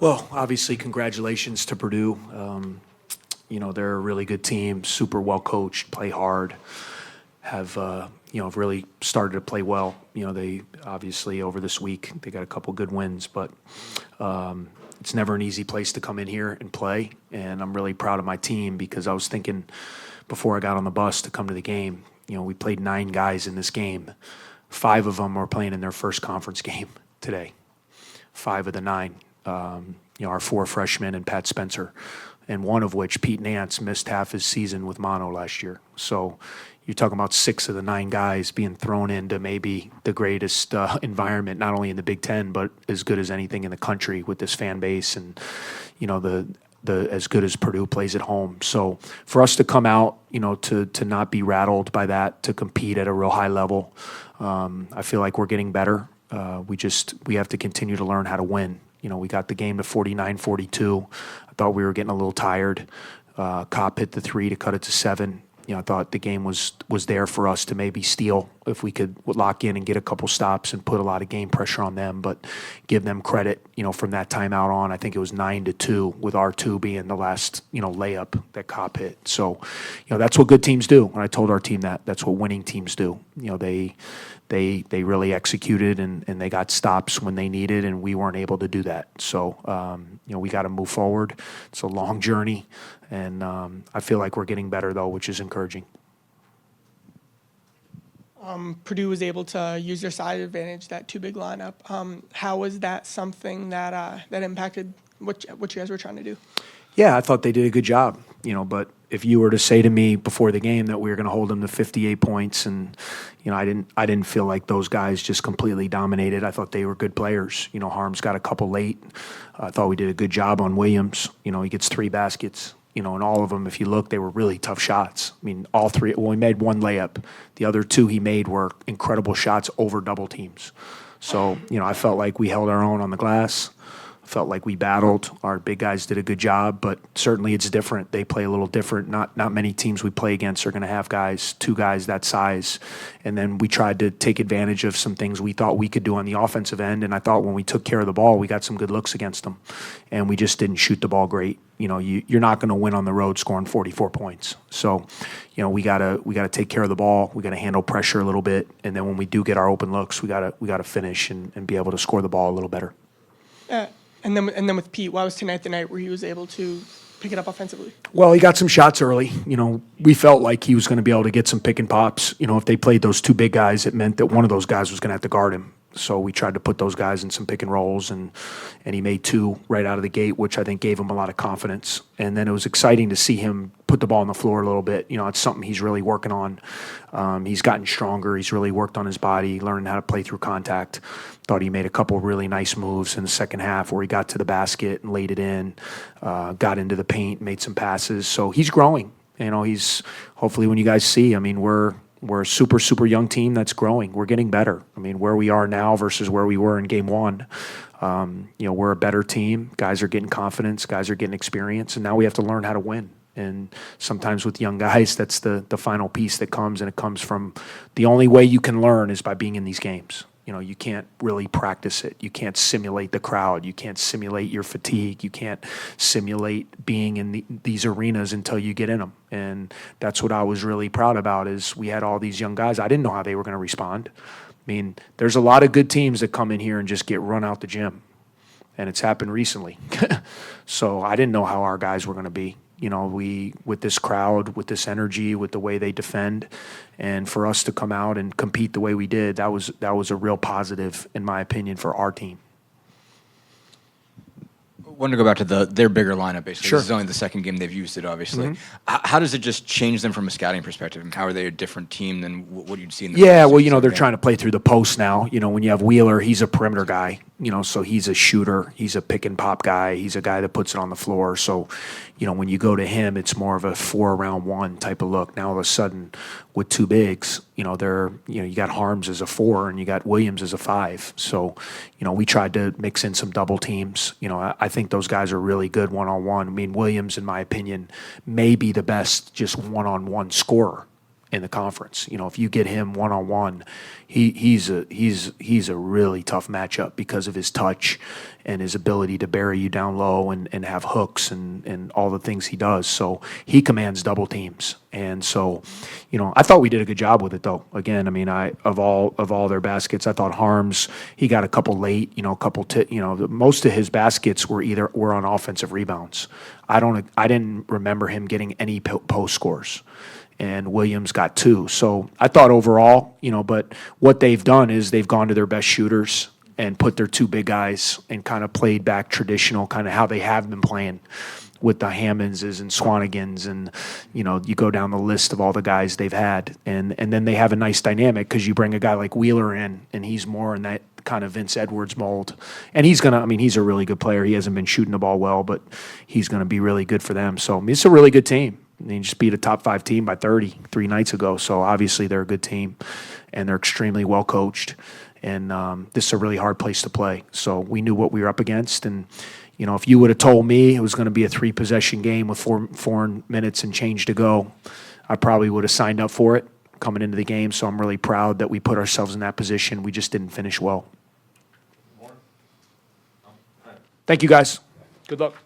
Well, obviously, congratulations to Purdue. They're a really good team, super well coached, play hard, have really started to play well. They obviously over this week they got a couple good wins, but it's never an easy place to come in here and play. And I'm really proud of my team because I was thinking before I got on the bus to come to the game. We played 9 guys in this game. 5 of them are playing in their first conference game today. 5 of the 9. Our 4 freshmen and Pat Spencer, and one of which, Pete Nance, missed half his season with mono last year. So you're talking about 6 of the 9 guys being thrown into maybe the greatest environment, not only in the Big Ten, but as good as anything in the country with this fan base and, the as good as Purdue plays at home. So for us to come out, to not be rattled by that, to compete at a real high level, I feel like we're getting better. We have to continue to learn how to win. We got the game to 49-42. I thought we were getting a little tired. Kopp hit the 3 to cut it to 7. I thought the game was there for us to maybe steal if we could lock in and get a couple stops and put a lot of game pressure on them, but give them credit, from that timeout on. I think it was 9-2 with R2 being the last, layup that Kopp hit. So, that's what good teams do. And I told our team that's what winning teams do. They really executed and they got stops when they needed, and we weren't able to do that. So, we got to move forward. It's a long journey, and I feel like we're getting better, though, which is encouraging. Purdue was able to use their size advantage, that 2 big lineup. How was that something that impacted what you guys were trying to do? Yeah, I thought they did a good job, but if you were to say to me before the game that we were going to hold them to 58 points and, I didn't feel like those guys just completely dominated. I thought they were good players. Harm's got a couple late. I thought we did a good job on Williams. He gets 3 baskets, and all of them, if you look, they were really tough shots. All 3, well, he made 1 layup. The other 2 he made were incredible shots over double teams. So, I felt like we held our own on the glass. Felt like we battled. Our big guys did a good job, but certainly it's different. They play a little different. Not many teams we play against are going to have 2 guys that size. And then we tried to take advantage of some things we thought we could do on the offensive end, and I thought when we took care of the ball, we got some good looks against them. And we just didn't shoot the ball great. You're not going to win on the road scoring 44 points. So, we gotta take care of the ball. We gotta handle pressure a little bit, and then when we do get our open looks, we gotta finish and be able to score the ball a little better. And then with Pete, why was tonight the night where he was able to pick it up offensively? Well, he got some shots early. We felt like he was going to be able to get some pick and pops. If they played those 2 big guys, it meant that one of those guys was going to have to guard him. So we tried to put those guys in some pick and rolls, and he made 2 right out of the gate, which I think gave him a lot of confidence. And then it was exciting to see him put the ball on the floor a little bit. It's something he's really working on. He's gotten stronger. He's really worked on his body, learning how to play through contact. Thought he made a couple really nice moves in the second half where he got to the basket and laid it in, got into the paint, made some passes. So he's growing. He's hopefully when you guys see, we're a super, super young team that's growing. We're getting better. Where we are now versus where we were in game 1, we're a better team. Guys are getting confidence. Guys are getting experience. And now we have to learn how to win. And sometimes with young guys, that's the final piece that comes, and it comes from the only way you can learn is by being in these games. You can't really practice it. You can't simulate the crowd. You can't simulate your fatigue. You can't simulate being in these arenas until you get in them. And that's what I was really proud about is we had all these young guys. I didn't know how they were going to respond. There's a lot of good teams that come in here and just get run out the gym. And it's happened recently. So I didn't know how our guys were going to be. With this crowd, with this energy, with the way they defend, and for us to come out and compete the way we did, that was a real positive, in my opinion, for our team. I wanted to go back to their bigger lineup, basically. Sure. This is only the second game they've used it, obviously. Mm-hmm. How does it just change them from a scouting perspective? How are they a different team than what you'd see in the they're trying to play through the post now. When you have Wheeler, he's a perimeter guy. So he's a shooter. He's a pick and pop guy. He's a guy that puts it on the floor. So, when you go to him, it's more of a 4-round-1 type of look. Now all of a sudden, with 2 bigs, you got Harms as a 4 and you got Williams as a 5. So, we tried to mix in some double teams. I think those guys are really good one-on-one. Williams, in my opinion, may be the best just one-on-one scorer. in the conference. You know, if you get him one-on-one, he's a really tough matchup because of his touch and his ability to bury you down low and have hooks and all the things he does. So he commands double teams. And so, you know, I thought we did a good job with it though. Again, I mean, of all their baskets, I thought Harms, he got a couple late, you know, most of his baskets were on offensive rebounds. I didn't remember him getting any post scores. And Williams got 2. So I thought overall, you know, but what they've done is they've gone to their best shooters and put their 2 big guys and kind of played back traditional, kind of how they have been playing with the Hammondses and Swanigans, and, you know, you go down the list of all the guys they've had. And then they have a nice dynamic because you bring a guy like Wheeler in, and he's more in that kind of Vince Edwards mold. And he's a really good player. He hasn't been shooting the ball well, but he's going to be really good for them. So I mean, it's a really good team. They just beat a top 5 team by 30 3 nights ago. So obviously they're a good team, and they're extremely well coached. And this is a really hard place to play. So we knew what we were up against. And, you know, if you would have told me it was going to be a 3-possession game with 4 minutes and change to go, I probably would have signed up for it coming into the game. So I'm really proud that we put ourselves in that position. We just didn't finish well. Thank you, guys. Good luck.